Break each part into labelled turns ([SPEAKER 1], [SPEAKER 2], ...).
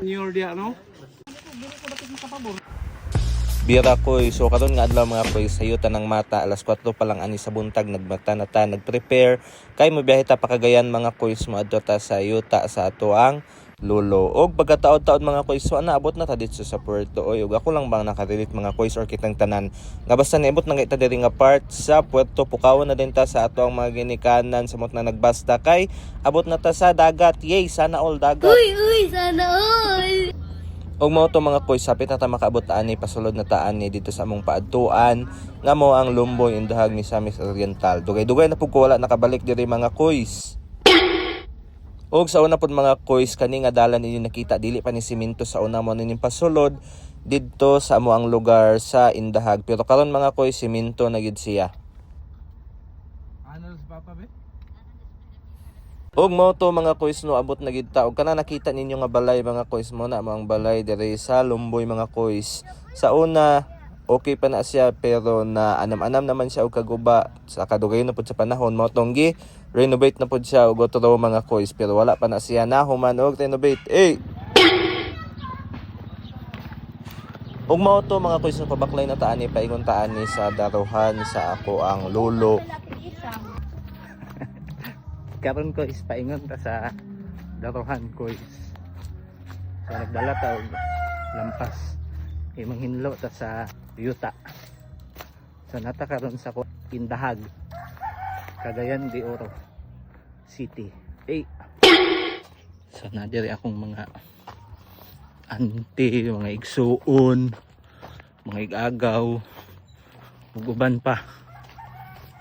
[SPEAKER 1] New dia no?
[SPEAKER 2] Bira koy, so karon nga adlaw mga koy sa yuta ng mata alas 4 pa lang ani sa buntag nagmata na ta nagprepare kay mobiyahe ta pakagayan mga koy moadto ta sa yuta sa ato ang lulo. Og pagkataod-taod mga koy so naabot na ta dito sa Puerto Oy. Ug ako lang bang nakarelate mga koy or kitang tanan nga basta naabot na kita diri nga part sa Puerto Pukaw na din ta sa ato ang mga ginikanan sa mot na nagbasta kay abot na ta sa dagat. Yay, sana all dagat.
[SPEAKER 3] Uy, sana all!
[SPEAKER 2] Og mao to mga koy sapit na ta makaabot ani pasulod na taan ni dito sa among paadtuan nga mo ang Lumboy indahag ni Samis Oriental. Dugay-dugay na pud ko wala nakabalik diri mga koys. Og sa una pud mga koys kani nga dalan ninyo nakita dili pa ni simento sa una mo nining pasulod didto sa amo ang lugar sa Indahag. Pero karon mga koys simento na gid siya.
[SPEAKER 1] Ano sa papa be?
[SPEAKER 2] Og mo to mga koys no abot na gid ta og kana nakita ninyo nga balay mga koys mo na mo ang balay diri sa Lumboy mga koys. Sa una okay pa na siya pero na anam-anam naman siya og kaguba sa kadugay na pud sa panahon mo tonggi renovate na pud siya og otro mga koys pero wala pa na siya na human og renovate. Og mo to mga koys no pabaklay na taan ni paingon taan ni sa daruhan sa ako ang lolo. Karon ko is paingon ta sa daruhan ko is so nagdala ta og lampas kay manghinlo ta sa yuta so nata karon sa Indahag Cagayan de Oro City. So na diri akong mga auntie, mga igsuon, mga igagaw ug uban pa.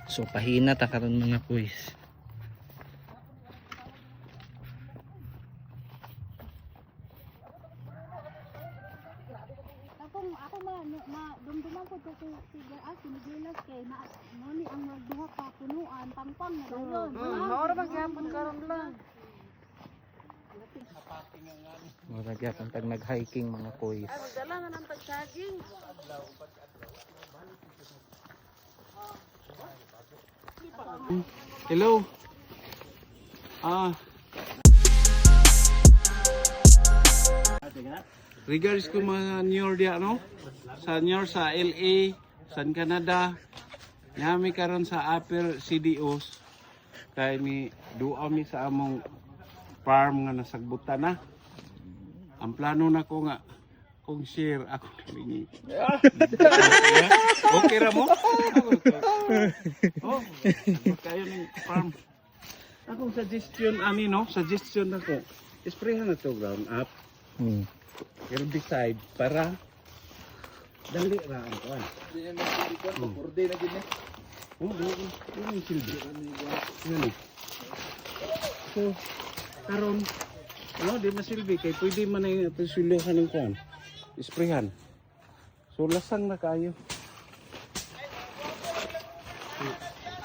[SPEAKER 2] So pahina ta karon mga kuys.
[SPEAKER 3] Dumduman ko to sinigilas kay moni ang magduha ka punuan pangpang na dayon.
[SPEAKER 4] Maura magyapon karon lang.
[SPEAKER 2] Mura gyapon tag nag-hiking mga koys.
[SPEAKER 4] Dala na nang tag-saging.
[SPEAKER 1] Hello. Regards ko mga New dia no? Sa New sa LA, sa Canada. Nami karon sa upper CDOs. Kay mi duaw mi sa among farm nga nasagbutan na. Ang plano na ko nga kung share ako kalingi. Okay ra mo? Oh, kayo ng farm. Akong suggestion ani no, suggestion nako. Sprayhan na to ground up. Herbicide para dali ra ang kuan.
[SPEAKER 4] Di na nagdikon ko purde na gid ni.
[SPEAKER 1] Oh, ini silbi. Ini. So, karon ano, di masilbi kay pwede man ay suluhan ng kuan. Sprayhan. So lasang na kayo.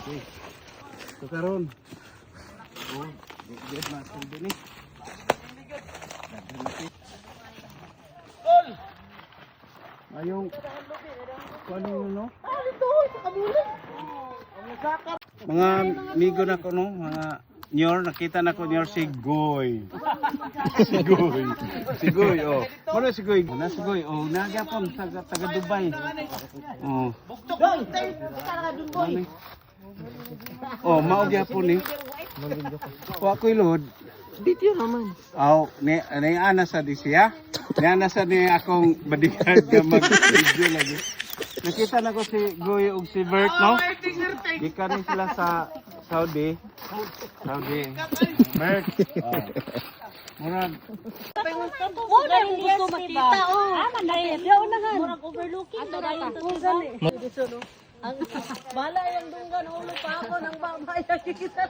[SPEAKER 1] Okay. So karon. Oh, di na silbi ni. Ayong kuan no? Mga amigo na ko no, mga Nyor, nakita na ko Nyor si Goy. Si Goy. Si Goy, oh. Ano si Goy? Na si Goy, oh. Nagyapon, taga Dubai. Oh. Oh, mao gyapon ni. Wa ko ilod.
[SPEAKER 4] Dito naman.
[SPEAKER 1] Aw, ni ana sa di siya. Ni ana sa ni akong bodyguard nga mag-video lagi. Nakita na ko si Goy ug si Bert, no? Gikan sila sa Saudi. Bert. Murag.
[SPEAKER 3] Mo na yung gusto makita oh. Manay daw na han. Murag overlooking na dayon to diba?
[SPEAKER 4] Ang bala yung dunggan ulo pa ako ng babaya kita.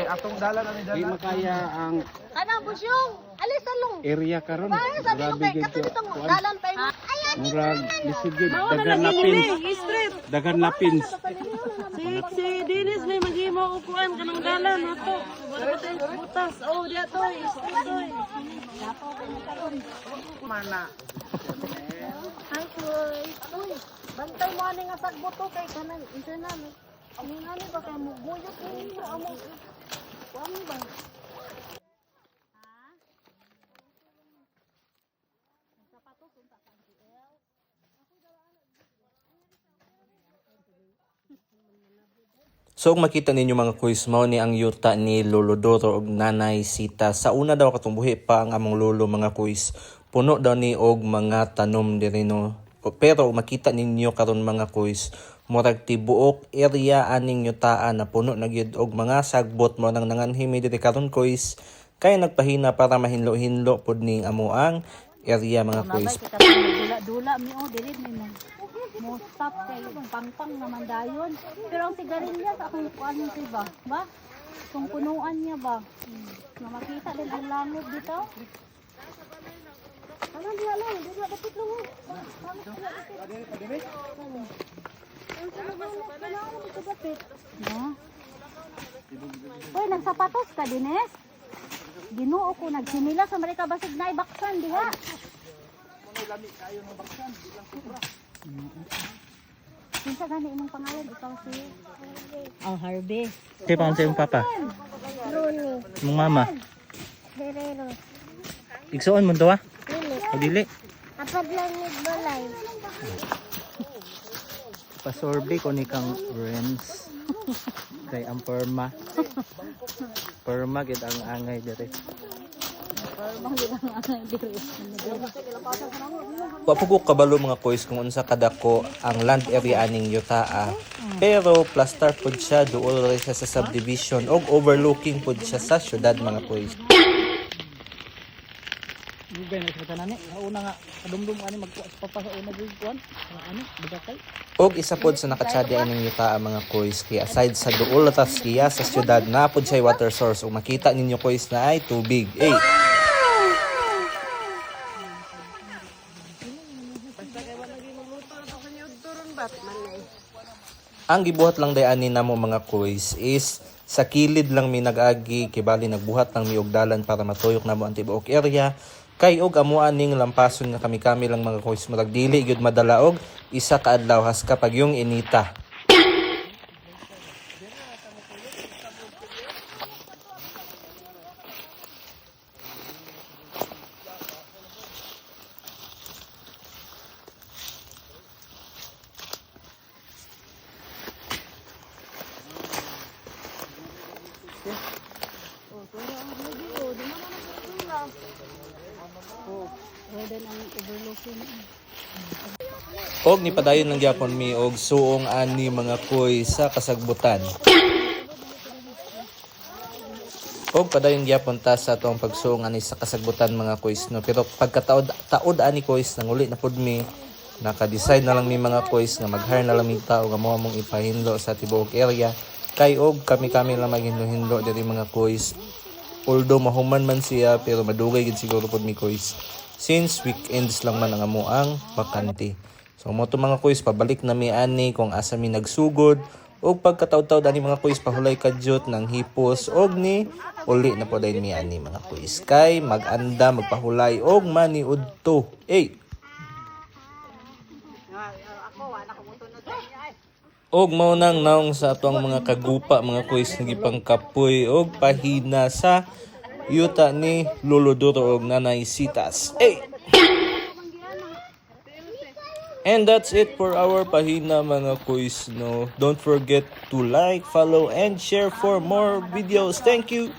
[SPEAKER 1] Atong dalan ani dalan. Di makaya ang
[SPEAKER 3] Kana busyong. Alis talong.
[SPEAKER 1] area karon.
[SPEAKER 3] Ay sabi ko kay kato ditong dalan pa imo.
[SPEAKER 1] Murag lisugid dagan lapin. Dagan lapin.
[SPEAKER 4] Si Dennis may maghimo upuan kanang dalan ato. Wala pa tayong butas. Oh, diya to. Istoy.
[SPEAKER 1] Mana?
[SPEAKER 3] Hi boy. Uy, bantay mo ani nga sagbo to kay kanang isa na no. Ang ingani ba kay mo guyot ni amo. Wani ba? Ha? Ang sapatos unta sa LL.
[SPEAKER 2] So kung makita ninyo mga kuys, mao ni ang yuta ni Lolo Doro og Nanay Sita. Sa una daw katong buhi pa ang among lolo mga kuys, puno daw ni og mga tanom diri no. Pero makita ninyo karon mga kuys, murag tibuok area aning yutaan na puno na gyud og mga sagbot mo nang nanganhimi diri karon kuys. Kay nagpahina para mahinlo-hinlo pod ning amo ang area mga kuys.
[SPEAKER 3] Dula-dula mi dili mi mo stop kay pangpang naman dayon. Pero ang sigarilyas akong kuan ni ba? Ba? Kung punuan niya ba? Na makita din ang langit dito. Ano dia lang, dia dapat lang. Uy, nagsapatos ka, Dines? Ginoo ko, nagsimila sa Marika Basig na ibaksan, diha. Kinsa gani imong pangalan? Ikaw si... Oh, Harvey.
[SPEAKER 2] Di pa ang papa.
[SPEAKER 3] Roni.
[SPEAKER 2] Mong mama.
[SPEAKER 3] Guerrero.
[SPEAKER 2] Igsoon mo to ah.
[SPEAKER 3] Dili.
[SPEAKER 2] O dili.
[SPEAKER 3] Apad lang yung balay.
[SPEAKER 5] Pasorbe ko ni kang Renz kay ang perma gid ang angay diri.
[SPEAKER 2] Wapo kabalo mga kuys kung unsa kadako ang land area aning yutaa. Pero plaster pod siya duol ra siya sa subdivision og overlooking pod siya sa syudad mga kuys.
[SPEAKER 5] Dugay na sa tanan ni. Una nga kadumdum ani magpapa sa una gyud kuan. Ano bigakay.
[SPEAKER 2] Og isa pod sa nakatsadya aning yutaa mga kuys kay aside sa duol ta siya sa syudad na pod siya water source ug makita ninyo kuys na ay tubig. Ang gibuhat lang dayani namo mga kuys is sa kilid lang mi nag-agi kibali nagbuhat lang mi og dalan para matuyok namo ang tibuok area kay og amo aning lampason nga kami lang mga kuys murag dili gyud madala og isa ka adlaw has kapag yung inita. Og nipadayon ng gyapon mi og suong ani mga kuy sa kasagbutan. Og padayon gyapon ta sa atong pagsuong ani sa kasagbutan mga kuys no. Pero pagkataod ani kuys nanguli na pud mi naka-decide na lang mi mga kuys nga mag-hire na lang mi tao nga mao mong ipahinlo sa tibuok area kay og kami lang maghinlo-hinlo diri mga kuys. Although mahuman man siya pero madugay gid siguro pud mi kuys. Since weekends lang man ang amo ang bakante. So mo to mga kuys pabalik na mi ani kung asa mi nagsugod og pagkataud-taud ani mga kuys pahulay kadyot ng hipos og ni uli na po dahil mi ani mga kuys kay maganda magpahulay og maniudto. Og mao nang naong sa atong mga kagupa mga kuys nagipang kapoy og pahina sa yuta ni Lolo Doro og Nanay Sitas. And that's it for our pahina mga kuys no. Don't forget to like, follow and share for more videos. Thank you.